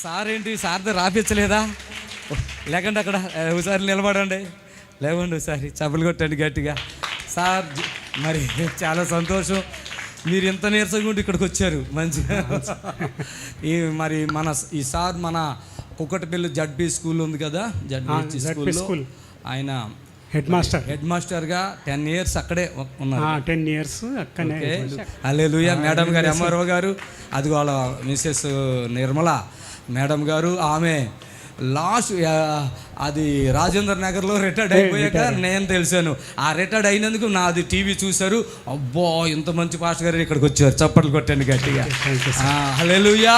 Sir ఏంటి సార్తో రాపించలేదా? లేకండి అక్కడ ఒకసారి నిలబడండి, లేవండి ఒకసారి చప్పలు కొట్టండి గట్టిగా. సార్ మరి చాలా సంతోషం, మీరు ఎంత నీరసంగా ఉండి ఇక్కడికి వచ్చారు మంచిగా. మరి ఈ సార్ మన కుక్కటపల్లి జడ్పీ స్కూల్ ఉంది కదా, జడ్పీ స్కూల్ ఆయన హెడ్ మాస్టర్గా 10 years అక్కడే ఉన్నారు. 10 years అక్కడే. హల్లెలూయా. మేడం గారు ఎంఆర్ఓ గారు, అది వాళ్ళ మిసెస్ నిర్మల మేడం గారు, ఆమె లాస్ట్ అది రాజేంద్ర నగర్లో రిటైర్డ్ అయిపోయాక నేను తెలిసాను. ఆ రిటైర్డ్ అయినందుకు నాది టీవీ చూశారు, అబ్బో ఇంత మంచి పాస్టర్ గారు ఇక్కడికి వచ్చారు, చప్పట్లు కొట్టండి గట్టిగా. హల్లెలూయా.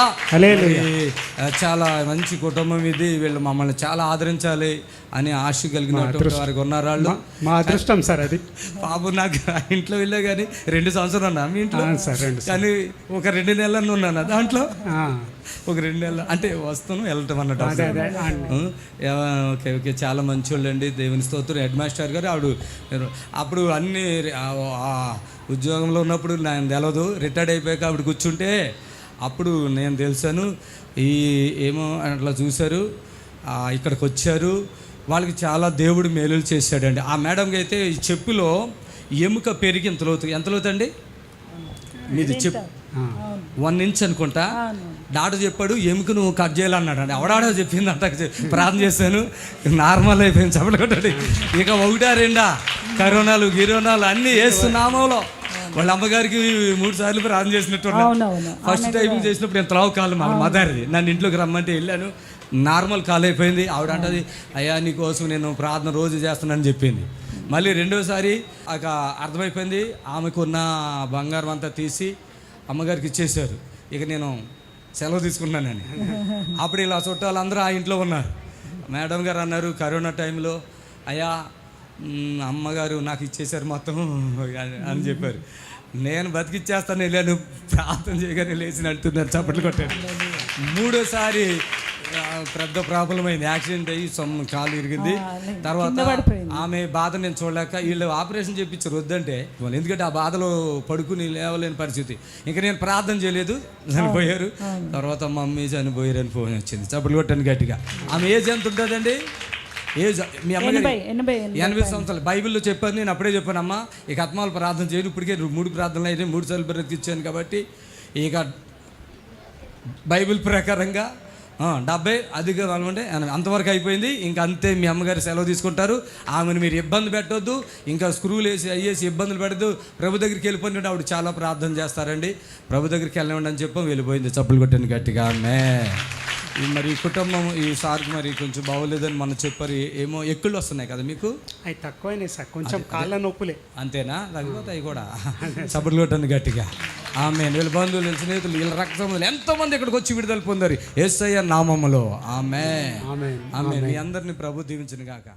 చాలా మంచి కుటుంబం ఇది, వీళ్ళు మమ్మల్ని చాలా ఆదరించాలి అని ఆశ కలిగినటువంటి వారికి ఉన్నారు వాళ్ళు. మా అదృష్టం సార్ అది. బాబు నాకు ఇంట్లో వెళ్ళా కానీ 2 సంవత్సరాలు ఉన్నా మీ ఇంట్లో, కానీ ఒక 2 నెలలు ఉన్నాను దాంట్లో. ఒక 2 నెలలు అంటే వస్తాను వెళ్ళటం అన్నట్టు. ఓకే ఓకే, చాలా మంచోళ్ళు అండి, దేవుని స్తోత్రం. హెడ్ మాస్టర్ గారు అప్పుడు అన్ని ఉద్యోగంలో ఉన్నప్పుడు నేను తెలవదు, రిటైర్డ్ అయిపోయాక అప్పుడు కూర్చుంటే అప్పుడు నేను తెలిసాను. ఏమో అట్లా చూశారు, ఇక్కడికి వచ్చారు, వాళ్ళకి చాలా దేవుడు మేలులు చేశాడండి. ఆ మేడంకి అయితే ఈ చెప్పులో ఎముక పెరిగి ఎంత లోతండి మీది చెప్పు 1 inch అనుకుంటా. డాక్టర్ చెప్పాడు ఎముక నువ్వు కట్ చేయాలన్నాడు అండి. అవడాడో చెప్పింది అంట, ప్రార్థన చేశాను, నార్మల్ అయిపోయింది. చెప్పలేకొట్టండి. ఇక 1-2 కరోనాలు గిరోనాలు అన్నీ వేస్తున్నామలో. వాళ్ళ అమ్మగారికి 3 సార్లు ప్రార్థన చేసినట్టు. ఫస్ట్ టైం చేసినప్పుడు ఎంత లావు కాలు మా మదర్ది, నన్ను ఇంట్లోకి రమ్మంటే వెళ్ళాను, నార్మల్ కాల్ అయిపోయింది. ఆవిడ అంటది, అయ్యా నీకోసం నేను ప్రార్థన రోజు చేస్తున్నానని చెప్పింది. మళ్ళీ 2వసారి అర్థమైపోయింది, ఆమెకున్న బంగారం అంతా తీసి అమ్మగారికి ఇచ్చేశారు. ఇక నేను సెలవు తీసుకున్నానని. అప్పుడు ఇలా చుట్టాలు అందరూ ఆ ఇంట్లో ఉన్నారు. మేడం గారు అన్నారు కరోనా టైంలో, అయ్యా అమ్మగారు నాకు ఇచ్చేశారు మొత్తం అని చెప్పారు. నేను బతికిచ్చేస్తాను వెళ్ళాను, ప్రార్థన చేయగానే లేచి అంటున్నారు, చప్పట్లు కొట్టాను. 3వసారి పెద్ద ప్రాబ్లం అయింది, యాక్సిడెంట్ అయ్యి కాలు ఇరిగింది. తర్వాత ఆమె బాధ నేను చూడలేక వీళ్ళు ఆపరేషన్ చేయించారు వద్దంటే, ఎందుకంటే ఆ బాధలో పడుకుని లేవలేని పరిస్థితి. ఇంకా నేను ప్రార్థన చేయలేదు, చనిపోయారు. తర్వాత మమ్మీ చనిపోయారు అని ఫోన్ వచ్చింది, చప్పట్లు కొట్టాను గట్టిగా. ఆమె ఏజ్ ఎంత ఉంటుందండి? ఏజ్ మీ అమ్మగారు 80 సంవత్సరాలు. బైబిల్లో చెప్పాను, నేను అప్పుడే చెప్పాను, అమ్మ ఇక ఆత్మాలు ప్రార్థన చేయను, ఇప్పటికే 3 ప్రార్థనలు అయితే 3 సార్లు బ్రతికిచ్చాను కాబట్టి ఇక బైబిల్ ప్రకారంగా 70 అధిక అంటే అంతవరకు అయిపోయింది. ఇంకా అంతే, మీ అమ్మగారు సెలవు తీసుకుంటారు. ఆమెను మీరు ఇబ్బంది పెట్టొద్దు, ఇంకా స్క్రూలు వేసి ఇబ్బందులు పెట్టద్దు, ప్రభు దగ్గరికి వెళ్ళిపోయినట్టు ఆవిడ చాలా ప్రార్థన చేస్తారండి. ప్రభు దగ్గరికి వెళ్ళండి అని చెప్పి వెళ్ళిపోయింది. చప్పులు కొట్టాను గట్టిగా. ఆమె మరి ఈ కుటుంబం ఈ సార్కి మరి కొంచెం బాగోలేదని మనం చెప్పారు. ఏమో ఎక్కుళ్ళు వస్తున్నాయి కదా మీకు? అవి తక్కువైనాయి సార్, కొంచెం కాళ్ళ నొప్పులే. అంతేనా? తగ్గిపోతాయి కూడా. చప్పులు కొట్టండి గట్టిగా. ఆమె వీళ్ళ బంధువులు, వీళ్ళ స్నేహితులు, వీళ్ళ రక్త సంబంధాలు ఎంతోమంది ఇక్కడికి వచ్చి విడుదల పొందారు యేసయ్య నామములో. ఆమె మీ అందరినీ ప్రభు దీవించును గాక.